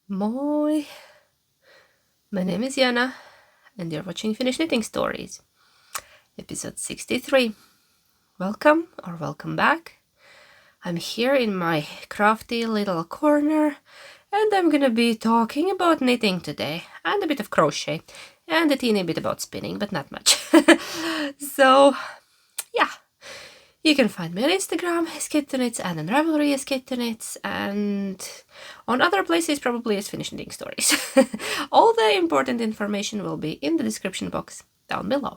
Moi! My name is Jana, and you're watching Finnish Knitting Stories, episode 63. Welcome or welcome back. I'm here in my crafty little corner, and I'm gonna be talking about knitting today, and a bit of crochet, and a teeny bit about spinning, but not much. So, yeah. You can find me on Instagram as Kittenits and on Ravelry as Kittenits, and on other places probably as Finnish Knitting Stories. All the important information will be in the description box down below.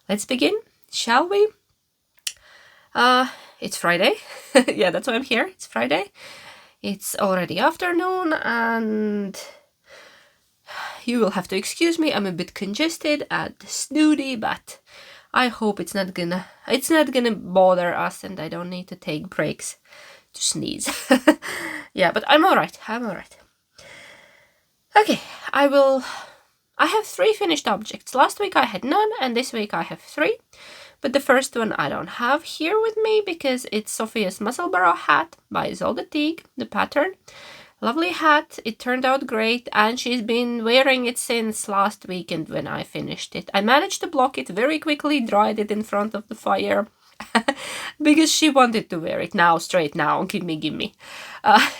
Let's begin, shall we? It's Friday. Yeah, that's why I'm here. It's Friday. It's already afternoon, and you will have to excuse me. I'm a bit congested and snooty, but I hope it's not gonna bother us, and I don't need to take breaks to sneeze. Yeah, but I'm alright. Okay, I have 3 finished objects. Last week I had none, and this week I have 3. But the first one I don't have here with me because it's Sophia's Musselburgh hat by Zolda Teague, the pattern. Lovely hat, it turned out great, and she's been wearing it since last weekend when I finished it. I managed to block it very quickly, dried it in front of the fire, because she wanted to wear it now, straight now, gimme.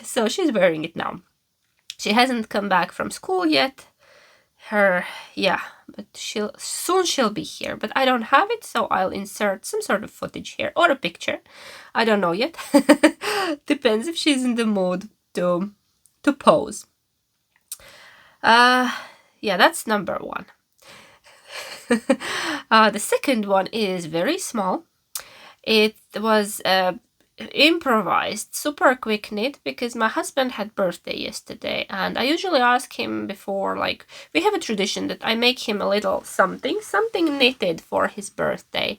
So she's wearing it now. She hasn't come back from school yet. But she'll be here. But I don't have it, so I'll insert some sort of footage here, or a picture. I don't know yet. Depends if she's in the mood to pose. That's number 1. The second one is very small. It was improvised, super quick knit because my husband had birthday yesterday, and I usually ask him before, like, we have a tradition that I make him a little something knitted for his birthday.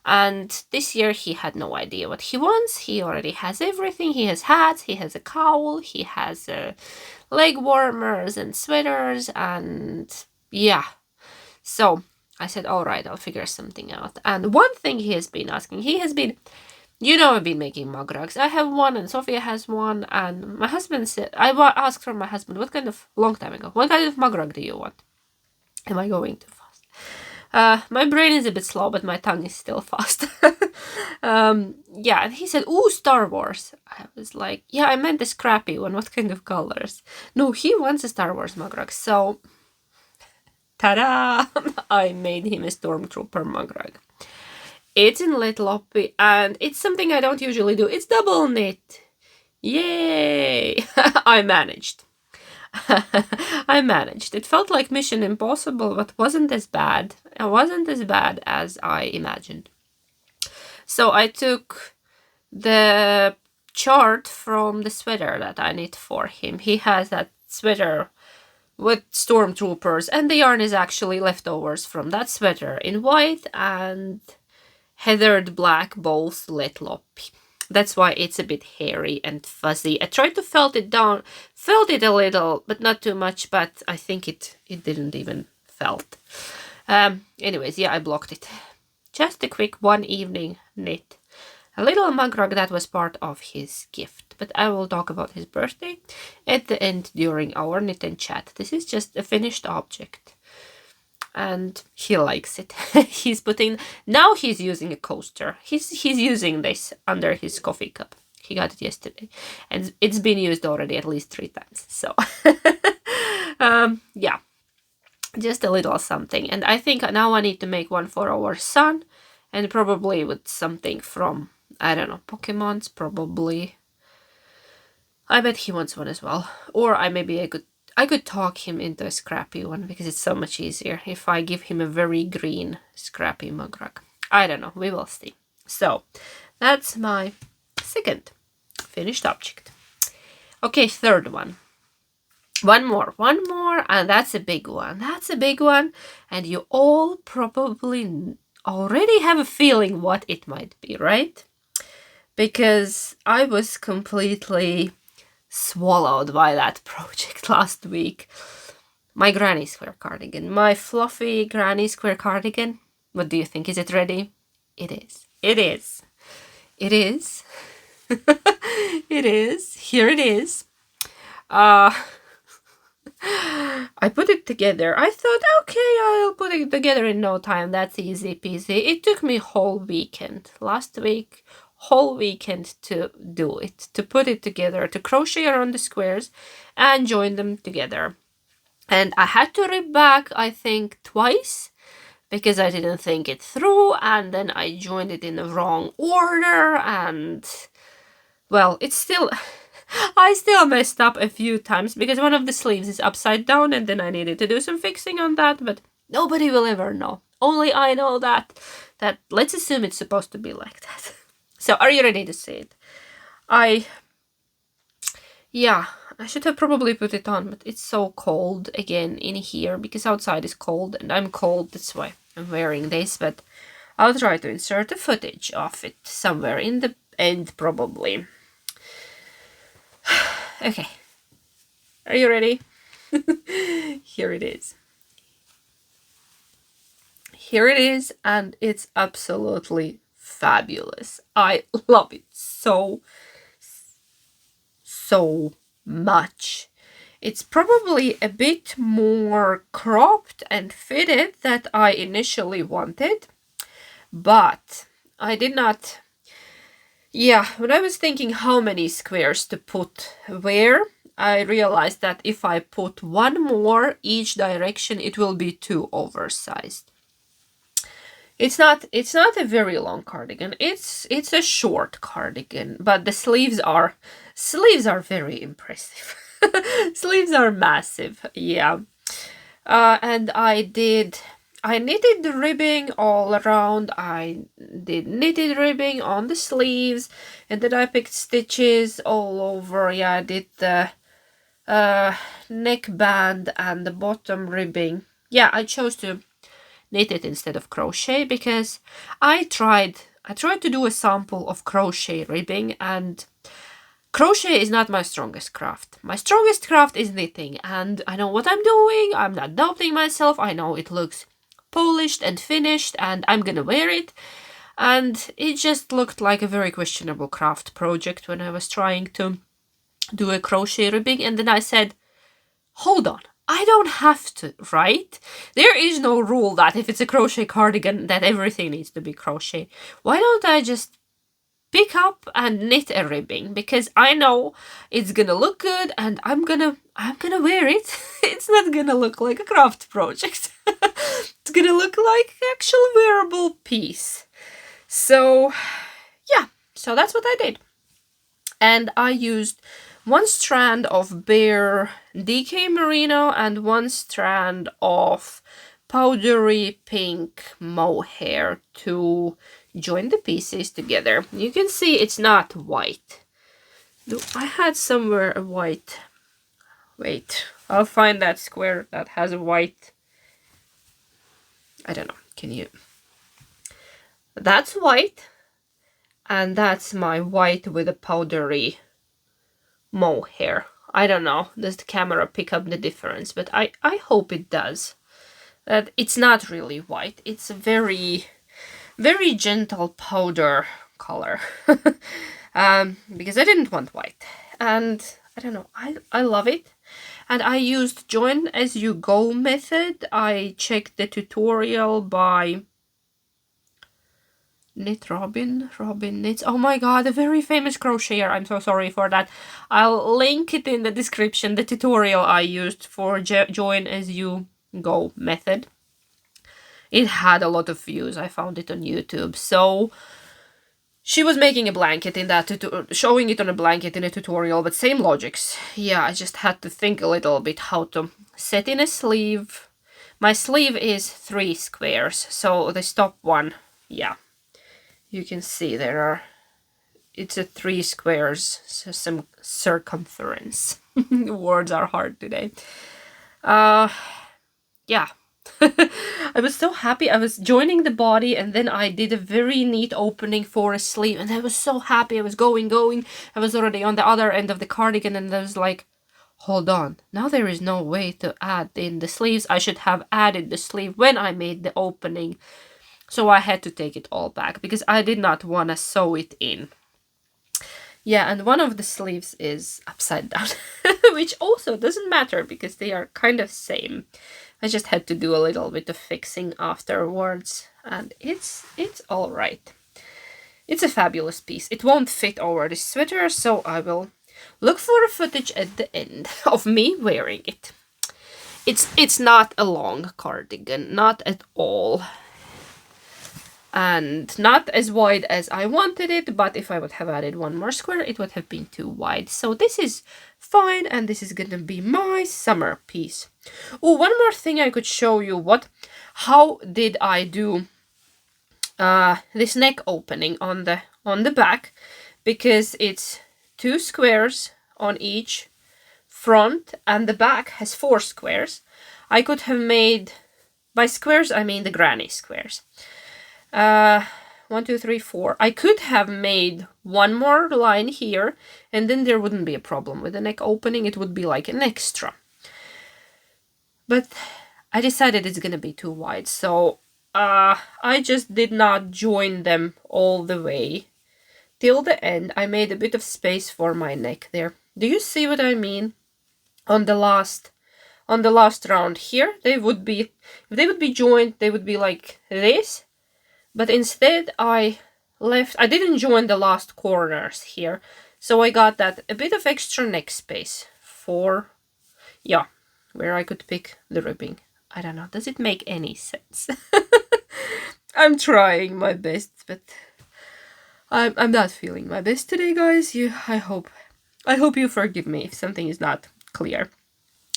And this year he had no idea what he wants. He already has everything. He has hats, he has a cowl, he has leg warmers and sweaters, and yeah. So I said, all right, I'll figure something out. And one thing he has been asking, I've been making mug rugs. I have one and Sophia has one, and my husband said, asked from my husband, long time ago, what kind of mug rug do you want? Am I going too fast? My brain is a bit slow, but my tongue is still fast. And he said, ooh, Star Wars. I was like, yeah, I meant the scrappy one. What kind of colors? No, he wants a Star Wars mug rug. So, ta-da! I made him a Stormtrooper mug rug. It's in Lit Loppy, and it's something I don't usually do. It's double knit. Yay! I managed. It felt like Mission Impossible, but wasn't as bad. It wasn't as bad as I imagined. So I took the chart from the sweater that I knit for him. He has that sweater with Stormtroopers, and the yarn is actually leftovers from that sweater in white and heathered black, both Lit Loppy. That's why it's a bit hairy and fuzzy. I tried to felt it a little, but not too much, but I think it didn't even felt. Anyways, I blocked it. Just a quick one evening knit. A little mug rug that was part of his gift, but I will talk about his birthday at the end during our knit and chat. This is just a finished object, and he likes it. Now he's using a coaster. He's using this under his coffee cup. He got it yesterday, and it's been used already at least 3 times. So, just a little something. And I think now I need to make one for our son, and probably with something from, I don't know, Pokemon's probably. I bet he wants one as well. Or I could talk him into a scrappy one, because it's so much easier if I give him a very green scrappy mug rug. I don't know, we will see. So, that's my second finished object. Okay, third one. One more, and that's a big one. And you all probably already have a feeling what it might be, right? Because I was completely swallowed by that project last week. My granny square cardigan. My fluffy granny square cardigan. What do you think? Is it ready? It is. It is. It is. Here it is. I put it together. I thought, okay, I'll put it together in no time. That's easy peasy. It took me whole weekend. Last week, whole weekend to do it, to put it together, to crochet around the squares and join them together. And I had to rib back, I think, twice because I didn't think it through, and then I joined it in the wrong order, and well, it's still I still messed up a few times because one of the sleeves is upside down, and then I needed to do some fixing on that, but nobody will ever know. Only I know that let's assume it's supposed to be like that. So are you ready to see it? Yeah, I should have probably put it on, but it's so cold again in here because outside is cold and I'm cold, that's why I'm wearing this, but I'll try to insert a footage of it somewhere in the end probably. Okay, are you ready? Here it is. Here it is, and it's absolutely fabulous. I love it so much. It's probably a bit more cropped and fitted that I initially wanted, but I did not. Yeah, when I was thinking how many squares to put where, I realized that if I put one more each direction, it will be too oversized. It's not a very long cardigan. It's a short cardigan, but the sleeves are very impressive. Sleeves are massive, yeah. And I knitted the ribbing all around. I did knitted ribbing on the sleeves, and then I picked stitches all over. Yeah, I did the neckband and the bottom ribbing. Yeah, I chose to knit it instead of crochet because I tried to do a sample of crochet ribbing, and crochet is not my strongest craft. My strongest craft is knitting, and I know what I'm doing. I'm not doubting myself. I know it looks polished and finished, and I'm gonna wear it. And it just looked like a very questionable craft project when I was trying to do a crochet ribbing, and then I said, hold on, I don't have to, right? There is no rule that if it's a crochet cardigan that everything needs to be crochet. Why don't I just pick up and knit a ribbing, because I know it's gonna look good and I'm gonna wear it. It's not gonna look like a craft project. It's gonna look like actual wearable piece. So yeah, so that's what I did. And I used one strand of bare DK merino and one strand of powdery pink mohair to join the pieces together. You can see it's not white. I had somewhere a white. Wait, I'll find that square that has a white. I don't know, can you? That's white, and that's my white with a powdery mohair. I don't know, does the camera pick up the difference? But I hope it does. That it's not really white, it's a very gentle powder color. Because I didn't want white, and I don't know, I love it. And I used join as you go method. I checked the tutorial by Robin Knits. Oh my god, a very famous crocheter. I'm so sorry for that. I'll link it in the description, the tutorial I used for join as you go method. It had a lot of views. I found it on YouTube. So she was making a blanket in that, showing it on a blanket in a tutorial, but same logics. Yeah, I just had to think a little bit how to set in a sleeve. My sleeve is 3 squares, so the top one, yeah. You can see it's a 3 squares, so some circumference. Words are hard today. Yeah. I was so happy. I was joining the body, and then I did a very neat opening for a sleeve, and I was so happy. I was going. I was already on the other end of the cardigan, and I was like, hold on, now there is no way to add in the sleeves. I should have added the sleeve when I made the opening. So I had to take it all back because I did not want to sew it in. Yeah, and one of the sleeves is upside down, which also doesn't matter because they are kind of same. I just had to do a little bit of fixing afterwards, and it's all right. It's a fabulous piece. It won't fit over this sweater, so I will look for a footage at the end of me wearing it. It's not a long cardigan, not at all. And not as wide as I wanted it, but if I would have added one more square, it would have been too wide. So this is fine, and this is gonna be my summer piece. Oh, one more thing I could show you. How did I do this neck opening on the back? Because it's 2 squares on each front, and the back has 4 squares. I could have made, by squares I mean the granny squares. 1, 2, 3, 4. I could have made one more line here, and then there wouldn't be a problem with the neck opening. It would be like an extra. But I decided it's gonna be too wide, so I just did not join them all the way till the end. I made a bit of space for my neck there. Do you see what I mean? On the last round here, if they would be joined, they would be like this. But instead I didn't join the last corners here. So I got that a bit of extra neck space for, yeah, where I could pick the ribbing. I don't know, does it make any sense? I'm trying my best, but I'm not feeling my best today, guys. I hope you forgive me if something is not clear.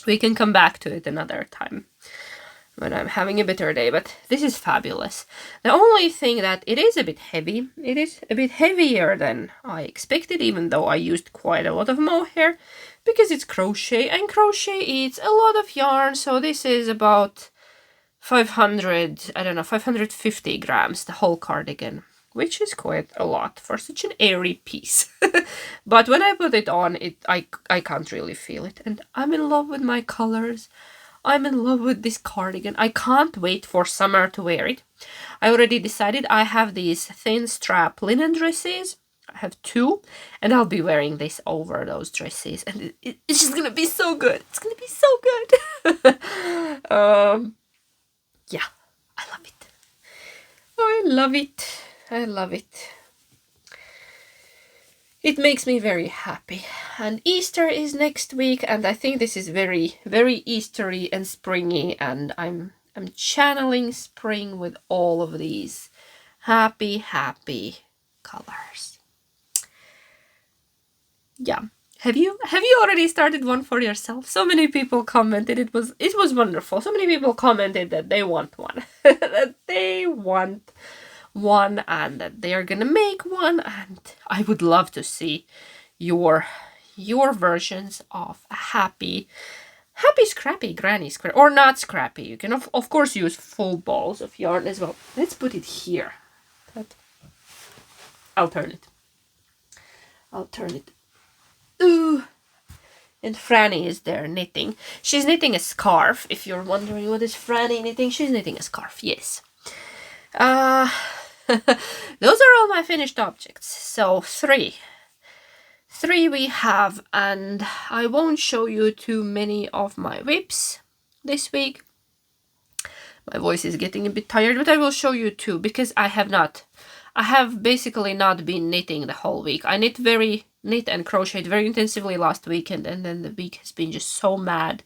We can come back to it another time when I'm having a better day, but this is fabulous. The only thing that it is a bit heavy. It is a bit heavier than I expected, even though I used quite a lot of mohair, because it's crochet, and crochet eats a lot of yarn, so this is about 550 grams, the whole cardigan, which is quite a lot for such an airy piece. But when I put it on, I can't really feel it, and I'm in love with my colors. I'm in love with this cardigan. I can't wait for summer to wear it. I already decided I have these thin strap linen dresses. I have 2, and I'll be wearing this over those dresses, and it's just gonna be so good. It's gonna be so good. Yeah, I love it. I love it. I love it. It makes me very happy. And Easter is next week, and I think this is very, very Eastery and springy, and I'm channeling spring with all of these happy, happy colors. Yeah. Have you already started one for yourself? So many people commented. It was wonderful. So many people commented that they want one. That they want one, and that they are gonna make one, and I would love to see your versions of a happy scrappy granny square, or not scrappy. You can of course use full balls of yarn as well. Let's put it here. I'll turn it. Ooh. And Franny is there knitting. She's knitting a scarf. If you're wondering what is Franny knitting, she's knitting a scarf. Yes. Those are all my finished objects. So 3 we have, and I won't show you too many of my whips this week. My voice is getting a bit tired, but I will show you 2 because I have basically not been knitting the whole week. I knit and crocheted very intensively last weekend, and then the week has been just so mad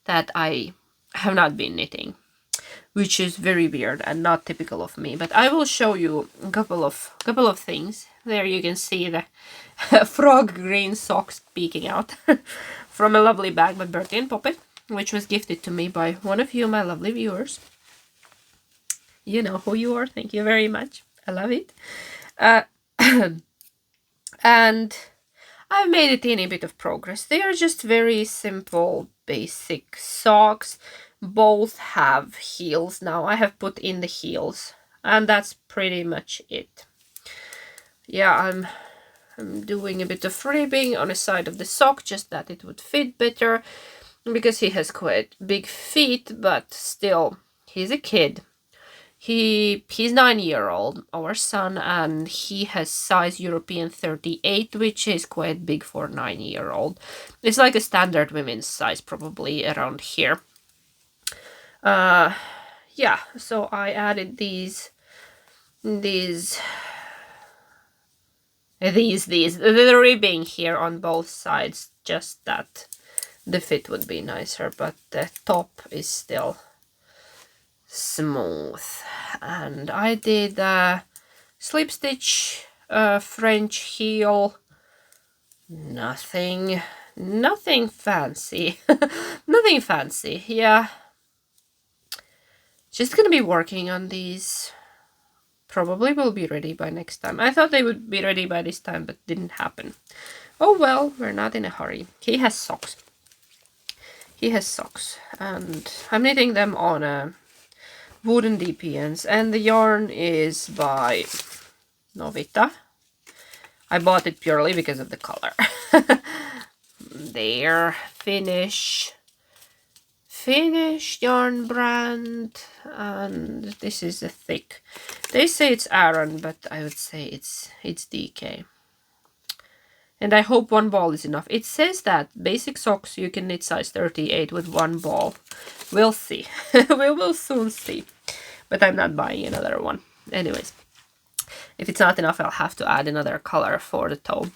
that I have not been knitting, which is very weird and not typical of me. But I will show you a couple of things. There you can see the frog green socks peeking out from a lovely bag by Bertie and Poppet, which was gifted to me by one of you, my lovely viewers. You know who you are. Thank you very much. I love it. And I've made a teeny bit of progress. They are just very simple, basic socks. Both have heels now. I have put in the heels, and that's pretty much it. Yeah, I'm doing a bit of ribbing on the side of the sock, just that it would fit better, because he has quite big feet, but still, he's a kid. He's 9-year-old, our son, and he has size European 38, which is quite big for a 9-year-old. It's like a standard women's size, probably around here. Yeah, so I added these, the ribbing here on both sides, just that the fit would be nicer, but the top is still smooth. And I did a slip stitch, French heel, nothing fancy. Nothing fancy. Yeah, just gonna be working on these. Probably will be ready by next time. I thought they would be ready by this time, but didn't happen. Oh well, we're not in a hurry. He has socks. And I'm knitting them on a wooden DPNs, and the yarn is by Novita. I bought it purely because of the color. There, Finnish yarn brand, and this is a thick. They say it's Aran, but I would say it's DK. And I hope one ball is enough. It says that basic socks you can knit size 38 with one ball. We'll see. We will soon see. But I'm not buying another one. Anyways, if it's not enough, I'll have to add another color for the toe.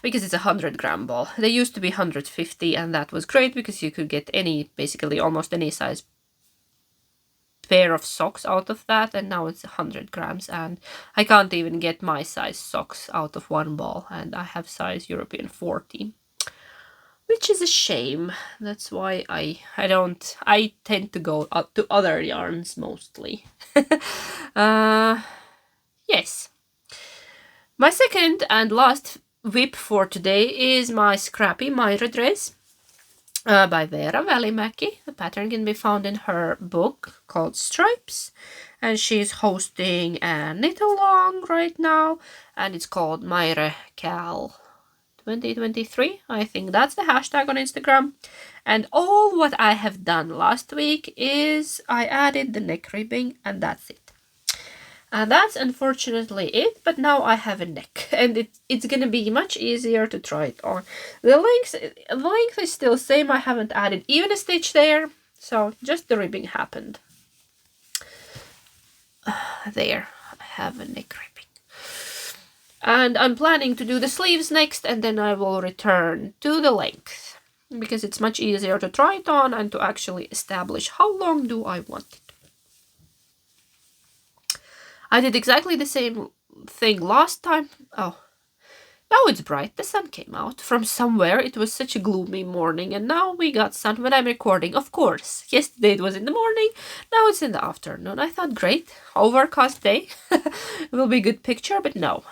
Because it's a 100-gram ball. They used to be 150, and that was great because you could get basically almost any size pair of socks out of that, and now it's 100 grams, and I can't even get my size socks out of one ball, and I have size European 40, which is a shame. That's why I tend to go up to other yarns mostly. Yes. My second and last whip for today is my scrappy Myra Dress. By Vera Välimäki. The pattern can be found in her book called Stripes, and she's hosting a knit along right now, and it's called Myra Cal 2023. I think that's the hashtag on Instagram. And all what I have done last week is I added the neck ribbing, and that's it. And that's unfortunately it, but now I have a neck, and it's gonna be much easier to try it on. The length is still same. I haven't added even a stitch there, so just the ribbing happened. There, I have a neck ribbing. And I'm planning to do the sleeves next, and then I will return to the length, because it's much easier to try it on and to actually establish how long do I want it. I did exactly the same thing last time. Oh, now it's bright. The sun came out from somewhere. It was such a gloomy morning, and now we got sun when I'm recording. Of course, yesterday it was in the morning. Now it's in the afternoon. I thought, great, overcast day. It will be a good picture, but no.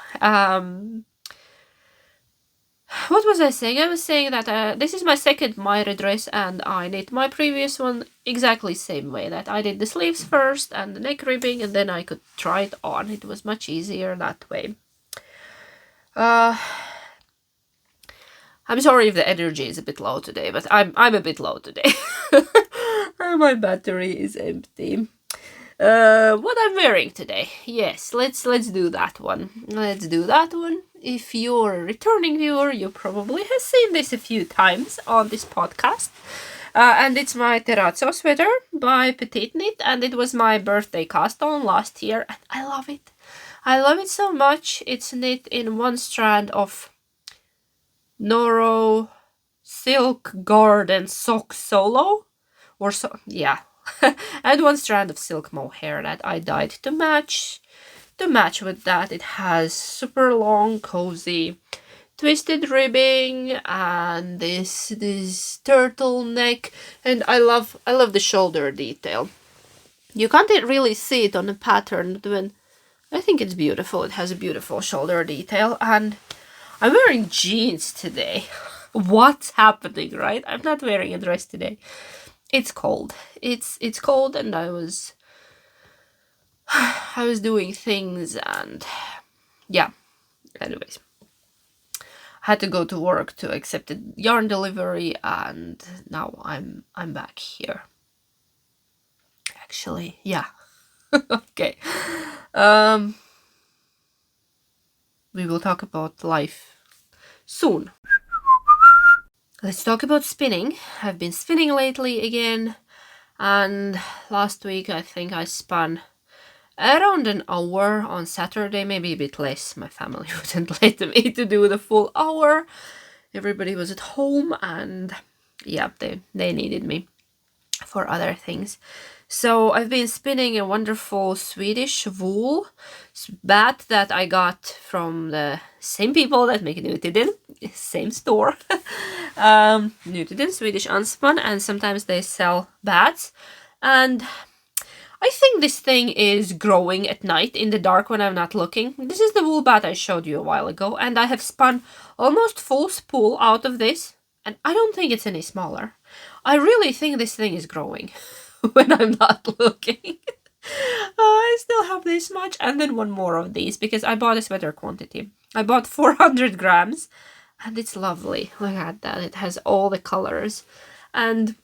What was I saying? I was saying that this is my second Myra dress, and I knit my previous one exactly same way. That I did the sleeves first and the neck ribbing, and then I could try it on. It was much easier that way. I'm sorry if the energy is a bit low today, but I'm a bit low today. My battery is empty. What I'm wearing today? Yes, let's do that one. If you're a returning viewer, you probably have seen this a few times on this podcast. And it's my terrazzo sweater by Petite Knit, and it was my birthday cast on last year, and I love it. I love it so much. It's knit in one strand of Noro Silk Garden Sock Solo, and one strand of silk mohair that I dyed to match. To match with that, it has super long, cozy, twisted ribbing and this turtleneck, and I love the shoulder detail. You can't really see it on the pattern, but when I think it's beautiful. It has a beautiful shoulder detail, and I'm wearing jeans today. What's happening, right? I'm not wearing a dress today. It's cold. It's cold, and I was doing things, and yeah. Anyways, I had to go to work to accept a yarn delivery, and now I'm back here. actually. Yeah. Okay. Um, we will talk about life soon. Let's talk about spinning. I've been spinning lately again, and last week I think I spun around an hour on Saturday, maybe a bit less. My family wouldn't let me to do the full hour. Everybody was at home, and yeah, they needed me for other things. So I've been spinning a wonderful Swedish wool bat that I got from the same people that make Nutiden, same store. Nutiden, Swedish unspun, and sometimes they sell bats. And I think this thing is growing at night in the dark when I'm not looking. This is the wool bat I showed you a while ago, and I have spun almost full spool out of this, and I don't think it's any smaller. I really think this thing is growing when I'm not looking. I still have this much, and then one more of these, because I bought a sweater quantity. I bought 400 grams, and it's lovely. Look at that. It has all the colors. And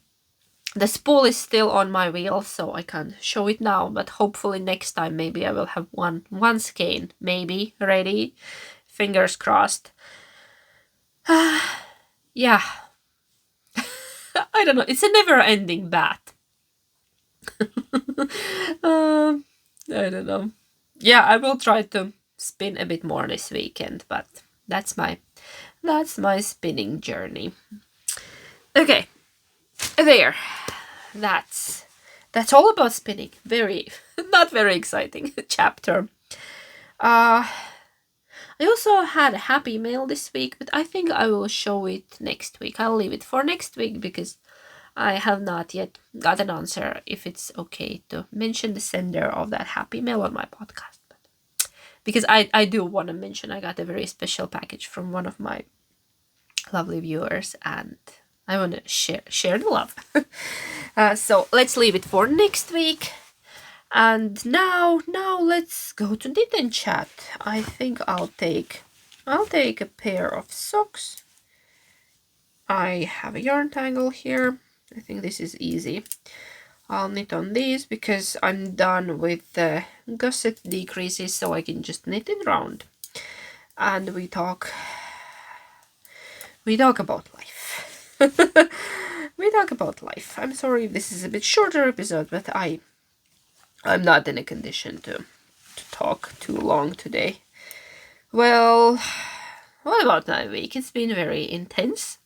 the spool is still on my wheel, so I can't show it now, but hopefully next time maybe I will have one skein, maybe, ready. Fingers crossed. Yeah. I don't know. It's a never-ending bat. I don't know. Yeah, I will try to spin a bit more this weekend, but that's my spinning journey. Okay. There. That's all about spinning. Very not very exciting chapter. I also had a happy mail this week, but I think I will show it next week. I'll leave it for next week because I have not yet got an answer if it's okay to mention the sender of that happy mail on my podcast. But because I do want to mention I got a very special package from one of my lovely viewers, and I want to share the love. So let's leave it for next week. And now let's go to knit and chat. I think I'll take a pair of socks. I have a yarn tangle here. I think this is easy. I'll knit on these because I'm done with the gusset decreases, so I can just knit it round. And we talk about life. We talk about life. I'm sorry if this is a bit shorter episode, but I'm not in a condition to talk too long today. Well, what about my week? It's been very intense.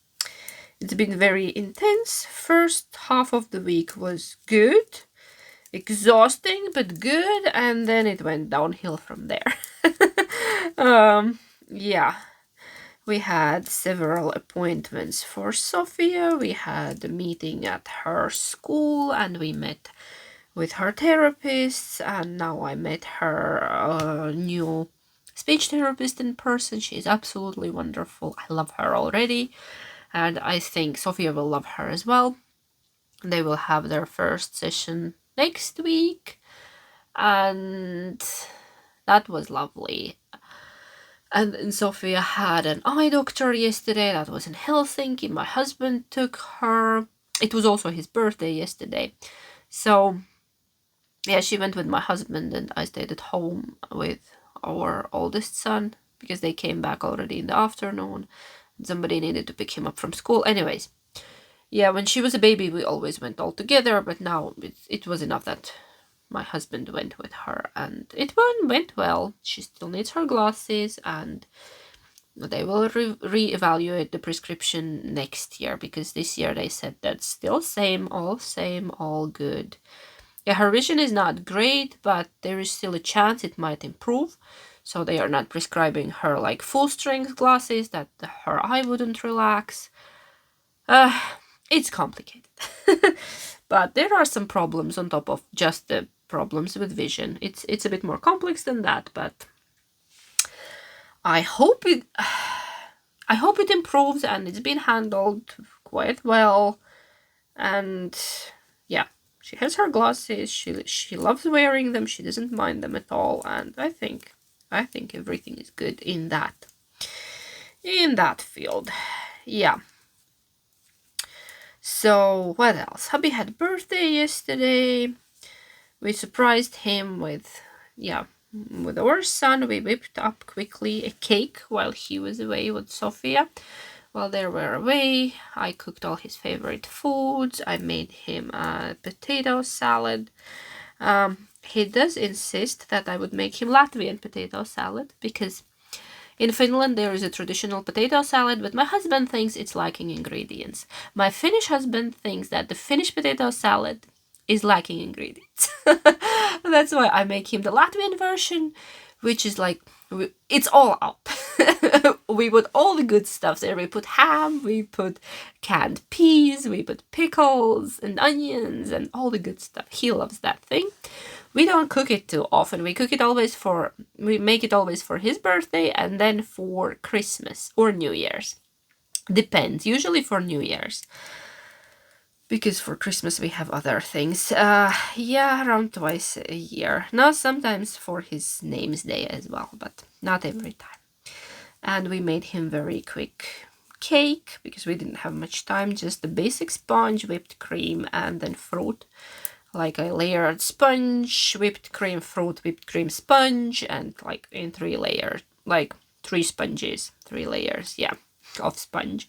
First half of the week was good. Exhausting, but good. And then it went downhill from there. Yeah. We had several appointments for Sophia. We had a meeting at her school, and we met with her therapist, and now I met her new speech therapist in person. She's absolutely wonderful. I love her already, and I think Sophia will love her as well. They will have their first session next week, and that was lovely. And Sophia had an eye doctor yesterday. That was in Helsinki. My husband took her. It was also his birthday yesterday. So, yeah, she went with my husband, and I stayed at home with our oldest son because they came back already in the afternoon. Somebody needed to pick him up from school. Anyways, yeah, when she was a baby, we always went all together, but now it was enough that my husband went with her, and it went well. She still needs her glasses, and they will re-evaluate the prescription next year, because this year they said that's still same, all good. Yeah, her vision is not great, but there is still a chance it might improve. So they are not prescribing her like full-strength glasses that her eye wouldn't relax. It's complicated. But there are some problems on top of just the problems with vision. It's a bit more complex than that, but I hope it improves, and it's been handled quite well. And yeah, she has her glasses. She loves wearing them. She doesn't mind them at all, and I think everything is good in that field. Yeah. So what else? Hubby had birthday yesterday. We surprised him with, with our son. We whipped up quickly a cake while he was away with Sophia. While they were away, I cooked all his favorite foods. I made him a potato salad. He does insist that I would make him Latvian potato salad, because in Finland there is a traditional potato salad, but my husband thinks it's lacking ingredients. My Finnish husband thinks that the Finnish potato salad is lacking ingredients. That's why I make him the Latvian version, which is like, it's all out. We put all the good stuff there. We put ham, we put canned peas, we put pickles and onions and all the good stuff. He loves that thing. We don't cook it too often. We make it always for his birthday and then for Christmas or New Year's. Depends, usually for New Year's. Because for Christmas we have other things. Around twice a year. Now sometimes for his name's day as well, but not every time. And we made him very quick cake because we didn't have much time. Just the basic sponge, whipped cream, and then fruit. Like a layered sponge, whipped cream, fruit, whipped cream, sponge, and like in 3 layers. Like 3 sponges, 3 layers, of sponge.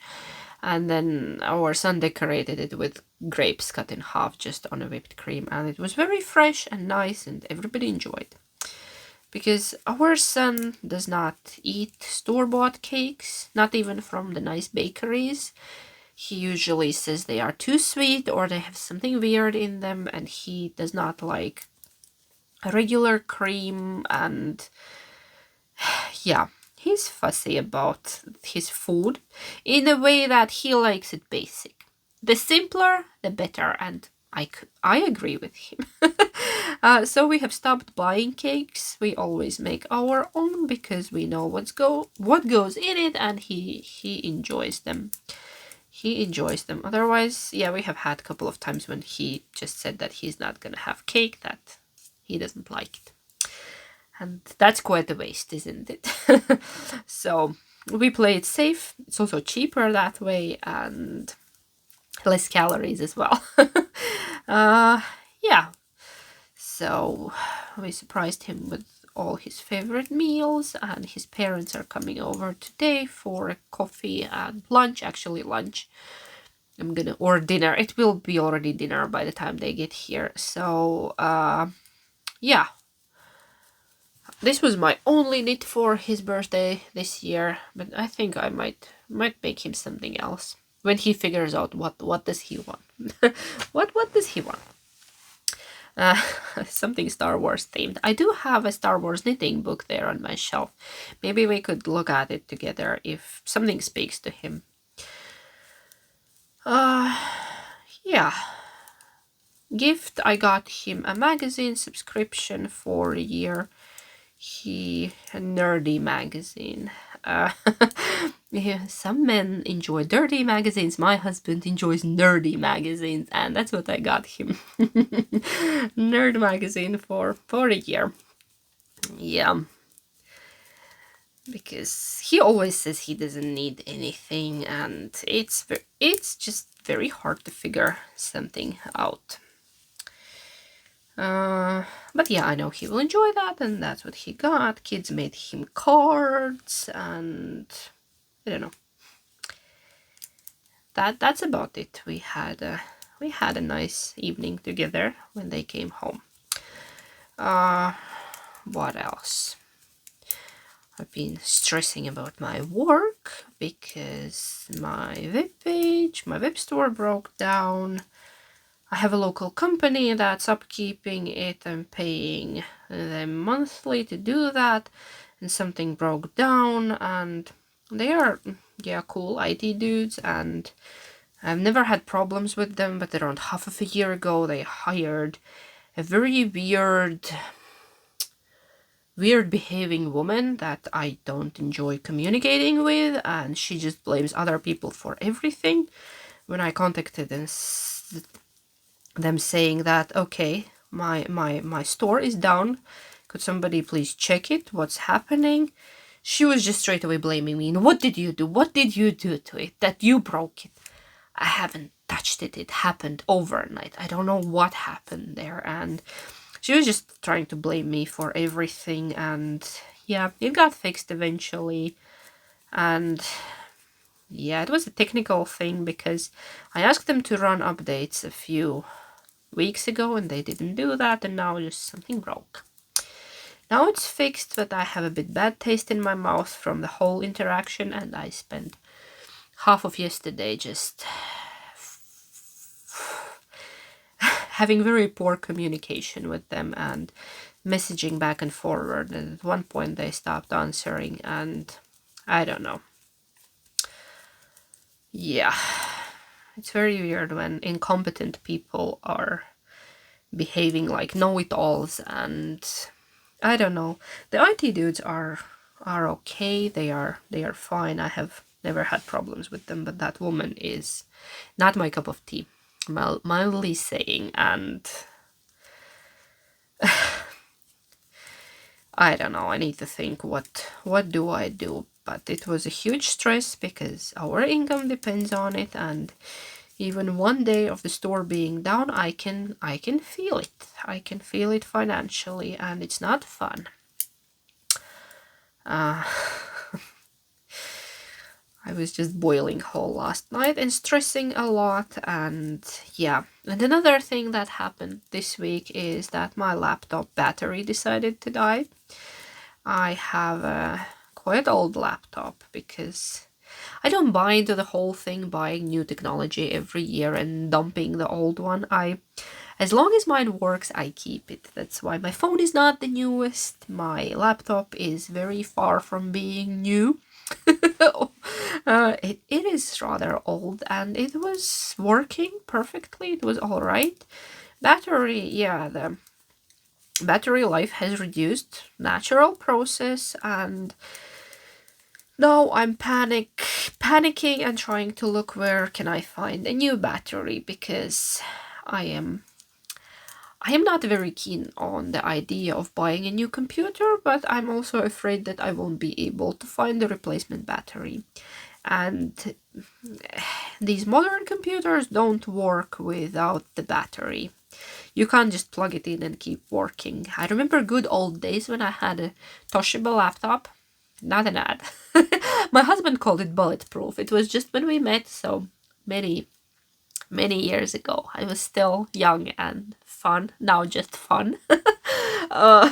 And then our son decorated it with grapes cut in half just on a whipped cream. And it was very fresh and nice and everybody enjoyed. Because our son does not eat store-bought cakes, not even from the nice bakeries. He usually says they are too sweet or they have something weird in them, and he does not like regular cream, and he's fussy about his food in a way that he likes it basic. The simpler, the better, and I agree with him. So we have stopped buying cakes. We always make our own because we know what goes in it, and he enjoys them. He enjoys them. Otherwise, we have had a couple of times when he just said that he's not gonna have cake, that he doesn't like it. And that's quite a waste, isn't it? So we play it safe. It's also cheaper that way and less calories as well. So we surprised him with all his favorite meals, and his parents are coming over today for a coffee and lunch. Actually lunch, or dinner. It will be already dinner by the time they get here. So this was my only knit for his birthday this year, but I think I might make him something else when he figures out what does he want. what does he want? Something Star Wars themed. I do have a Star Wars knitting book there on my shelf. Maybe we could look at it together if something speaks to him. Gift, I got him a magazine subscription for a year. A nerdy magazine. Some men enjoy dirty magazines. My husband enjoys nerdy magazines, and that's what I got him. Nerd magazine for a year. Because he always says he doesn't need anything, and it's just very hard to figure something out. But I know he will enjoy that, and that's what he got. Kids made him cards, and I don't know. That's about it. We had a nice evening together when they came home. What else? I've been stressing about my work because my web store broke down. I have a local company that's upkeeping it. I'm paying them monthly to do that, and something broke down, and they are cool IT dudes, and I've never had problems with them, but around half of a year ago they hired a very weird behaving woman that I don't enjoy communicating with, and she just blames other people for everything. When I contacted them saying that, okay, my store is down, could somebody please check it, what's happening, she was just straight away blaming me. What did you do to it that you broke it? I haven't touched it. It happened overnight. I don't know what happened there. And she was just trying to blame me for everything, and yeah, it got fixed eventually. And yeah, it was a technical thing because I asked them to run updates a few weeks ago and they didn't do that, and now just something broke. Now it's fixed, but I have a bit bad taste in my mouth from the whole interaction, and I spent half of yesterday just having very poor communication with them and messaging back and forward, and at one point they stopped answering, and I don't know. Yeah, it's very weird when incompetent people are behaving like know-it-alls, and I don't know. The IT dudes are okay. They are fine. I have never had problems with them, but that woman is not my cup of tea, mildly saying. And I don't know. I need to think what do I do. But it was a huge stress because our income depends on it, and even one day of the store being down, I can feel it. I can feel it financially, and it's not fun. I was just boiling whole last night and stressing a lot, and yeah. And another thing that happened this week is that my laptop battery decided to die. I have a quite old laptop because I don't buy into the whole thing buying new technology every year and dumping the old one. As long as mine works, I keep it. That's why my phone is not the newest. My laptop is very far from being new. It is rather old, and it was working perfectly. It was all right. Battery, yeah, the battery life has reduced. Natural process, and now I'm panicking and trying to look where can I find a new battery, because I am not very keen on the idea of buying a new computer, but I'm also afraid that I won't be able to find the replacement battery. And these modern computers don't work without the battery. You can't just plug it in and keep working. I remember good old days when I had a Toshiba laptop. Not an ad. My husband called it bulletproof. It was just when we met, so many years ago. I was still young and fun. Now just fun. uh,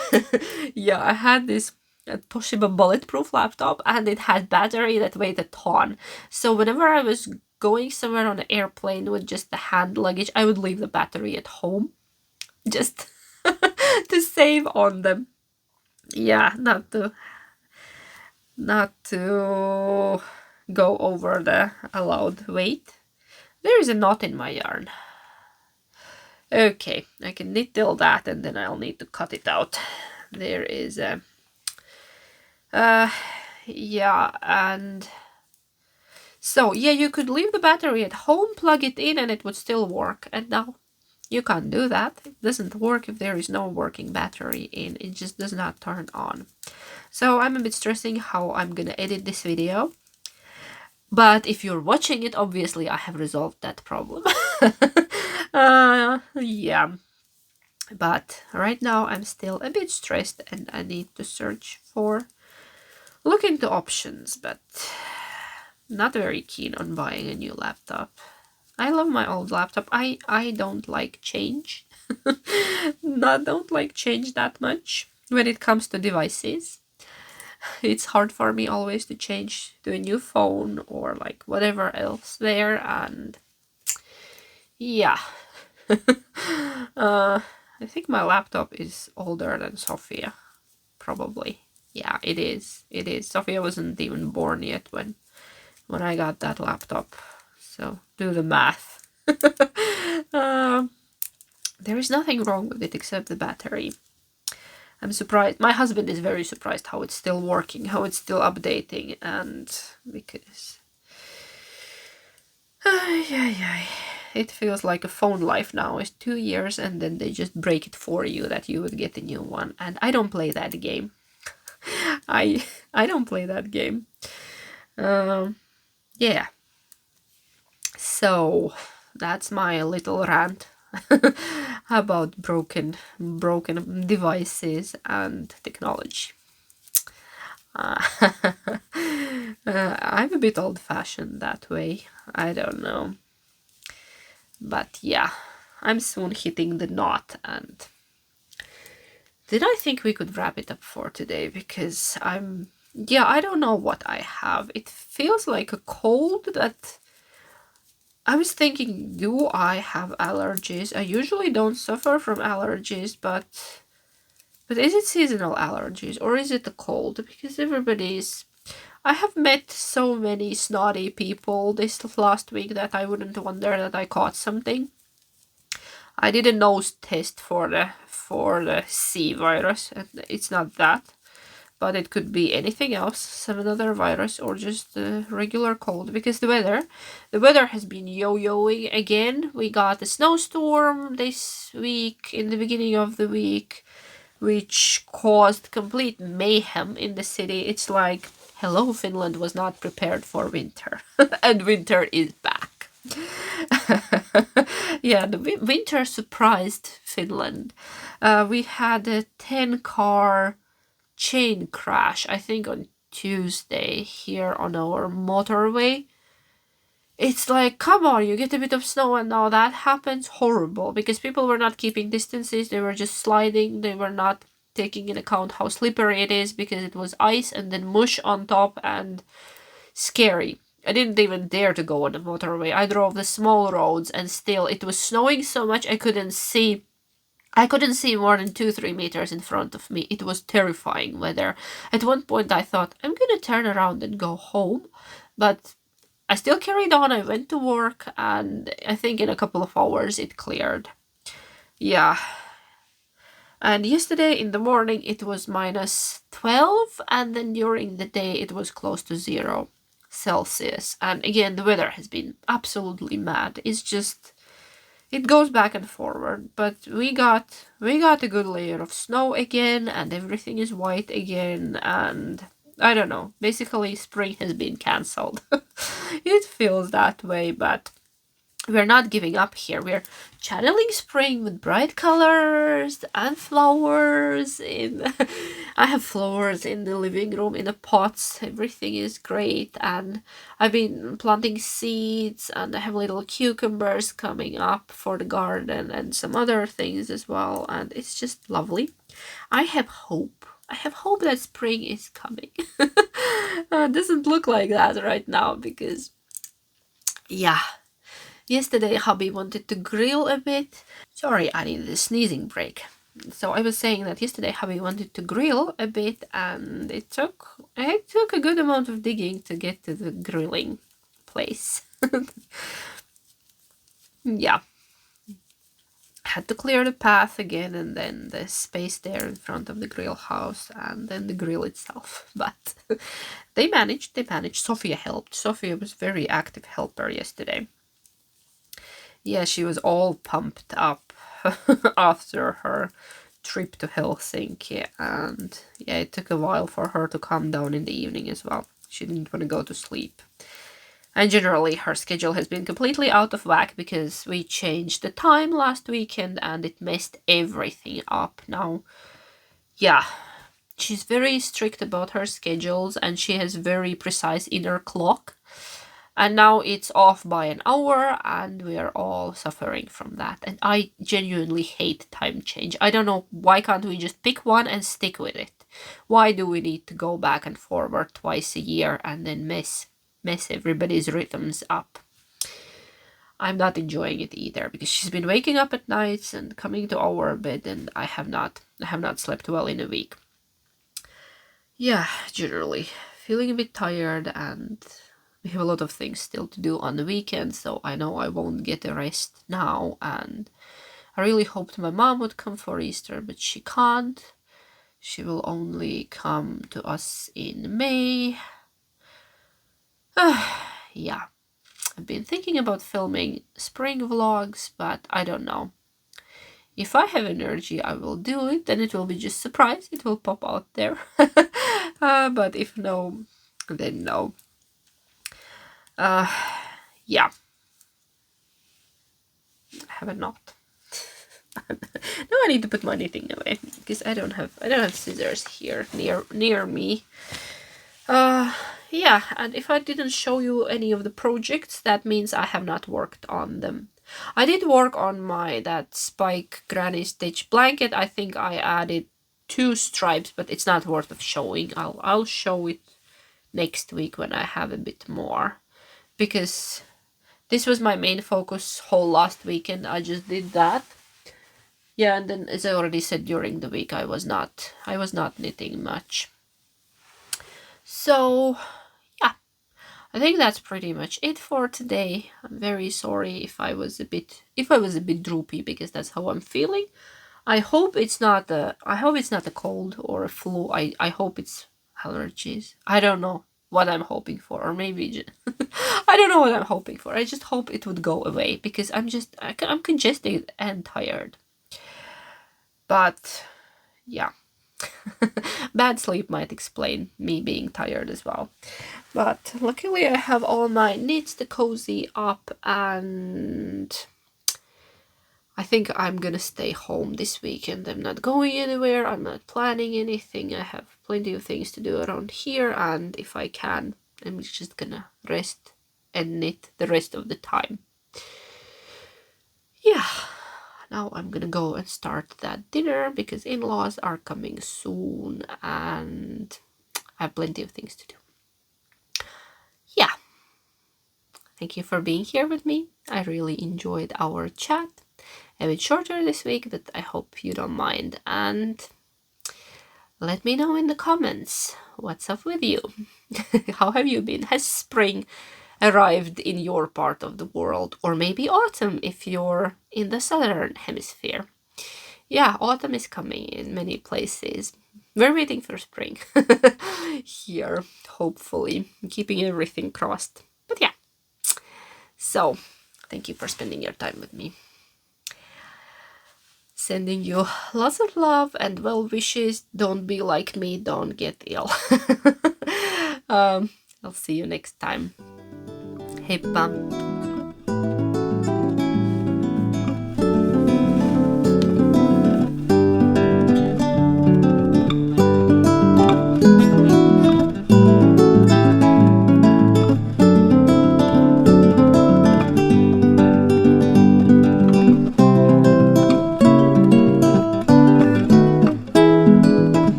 yeah, I had this Toshiba bulletproof laptop, and it had battery that weighed a ton. So whenever I was going somewhere on an airplane with just the hand luggage, I would leave the battery at home just to save on them. Yeah, not to go over the allowed weight. There is a knot in my yarn. Okay, I can knit till that, and then I'll need to cut it out. There is a yeah, and so yeah, you could leave the battery at home, plug it in, and it would still work. And now you can't do that. It doesn't work if there is no working battery in. It just does not turn on. So I'm a bit stressing how I'm gonna edit this video. But if you're watching it, obviously I have resolved that problem. Yeah. But right now I'm still a bit stressed, and I need to look into options, but not very keen on buying a new laptop. I love my old laptop. I don't like change. Don't like change that much when it comes to devices. It's hard for me always to change to a new phone or like whatever else there, and yeah. I think my laptop is older than Sophia, probably. Yeah, it is. It is. Sophia wasn't even born yet when I got that laptop. So do the math. There is nothing wrong with it except the battery. I'm surprised. My husband is very surprised how it's still working, how it's still updating, and because it feels like a phone life now is 2 years, and then they just break it for you that you would get a new one. And I don't play that game. I don't play that game. Yeah. So that's my little rant about broken devices and technology. Uh, I'm a bit old-fashioned that way. I don't know. But yeah, I'm soon hitting the knot. And did I think we could wrap it up for today? Because yeah, I don't know what I have. It feels like a cold that I was thinking, do I have allergies? I usually don't suffer from allergies, but is it seasonal allergies or is it the cold? Because I have met so many snotty people this last week that I wouldn't wonder that I caught something. I did a nose test for the C virus, and it's not that, but it could be anything else, some another virus, or just a regular cold, because the weather has been yo-yoing again. We got a snowstorm this week, in the beginning of the week, which caused complete mayhem in the city. It's like, hello, Finland was not prepared for winter, and winter is back. Yeah, the winter surprised Finland. We had a 10-car chain crash, I think on Tuesday, here on our motorway. It's like, come on, you get a bit of snow and now that happens. Horrible, because people were not keeping distances. They were just sliding. They were not taking in account how slippery it is, because it was ice and then mush on top, and scary. I didn't even dare to go on the motorway. I drove the small roads, and still it was snowing so much I couldn't see more than 2-3 meters in front of me. It was terrifying weather. At one point I thought, I'm gonna turn around and go home, but I still carried on. I went to work, and I think in a couple of hours it cleared. Yeah. And yesterday in the morning it was -12, and then during the day it was close to 0 Celsius. And again, the weather has been absolutely mad. It's just, it goes back and forward. But we got a good layer of snow again, and everything is white again, and I don't know. Basically, spring has been cancelled. It feels that way, but we're not giving up here. We're channeling spring with bright colors and flowers. I have flowers in the living room in the pots. Everything is great, and I've been planting seeds, and I have little cucumbers coming up for the garden and some other things as well, and it's just lovely. I have hope. I have hope that spring is coming. It doesn't look like that right now, because yeah, yesterday hubby wanted to grill a bit. Sorry, I needed a sneezing break. So I was saying that yesterday hubby wanted to grill a bit, and it took a good amount of digging to get to the grilling place. Yeah. Had to clear the path again, and then the space there in front of the grill house, and then the grill itself. But they managed. Sophia helped. Sophia was very active helper yesterday. Yeah, she was all pumped up after her trip to Helsinki, and yeah, it took a while for her to calm down in the evening as well. She didn't want to go to sleep. And generally her schedule has been completely out of whack, because we changed the time last weekend and it messed everything up now. Yeah, she's very strict about her schedules, and she has very precise inner clock. And now it's off by an hour, and we are all suffering from that. And I genuinely hate time change. I don't know, why can't we just pick one and stick with it? Why do we need to go back and forward twice a year and then mess everybody's rhythms up? I'm not enjoying it either, because she's been waking up at nights and coming to our bed, and I have not slept well in a week. Yeah, generally feeling a bit tired, and we have a lot of things still to do on the weekend, so I know I won't get a rest now. And I really hoped my mom would come for Easter, but she can't. She will only come to us in May. Yeah, I've been thinking about filming spring vlogs, but I don't know. If I have energy, I will do it, and it will be just surprise. It will pop out there. But if no, then no. Yeah. I have a knot. Now I need to put my knitting away because I don't have scissors here near me. Yeah, and if I didn't show you any of the projects, that means I have not worked on them. I did work on that spike granny stitch blanket. I think I added 2 stripes, but it's not worth of showing. I'll show it next week when I have a bit more, because this was my main focus whole last weekend. I just did that. Yeah, and then as I already said, during the week I was not knitting much. So yeah, I think that's pretty much it for today. I'm very sorry if I was a bit droopy, because that's how I'm feeling. I hope it's not a cold or a flu. I hope it's allergies. I don't know what I'm hoping for, or maybe I don't know what I'm hoping for. I just hope it would go away, because I'm congested and tired. But yeah, bad sleep might explain me being tired as well. But luckily I have all my knits to cozy up, and I think I'm gonna stay home this weekend. I'm not going anywhere, I'm not planning anything. I have plenty of things to do around here, and if I can, I'm just gonna rest and knit the rest of the time. Yeah, now I'm gonna go and start that dinner, because in-laws are coming soon and I have plenty of things to do. Yeah, thank you for being here with me. I really enjoyed our chat. A bit shorter this week, but I hope you don't mind. And let me know in the comments what's up with you. How have you been? Has spring arrived in your part of the world? Or maybe autumn if you're in the southern hemisphere. Yeah, autumn is coming in many places. We're waiting for spring here, hopefully. I'm keeping everything crossed. But yeah. So, thank you for spending your time with me. Sending you lots of love and well wishes. Don't be like me, don't get ill. I'll see you next time. Heippa!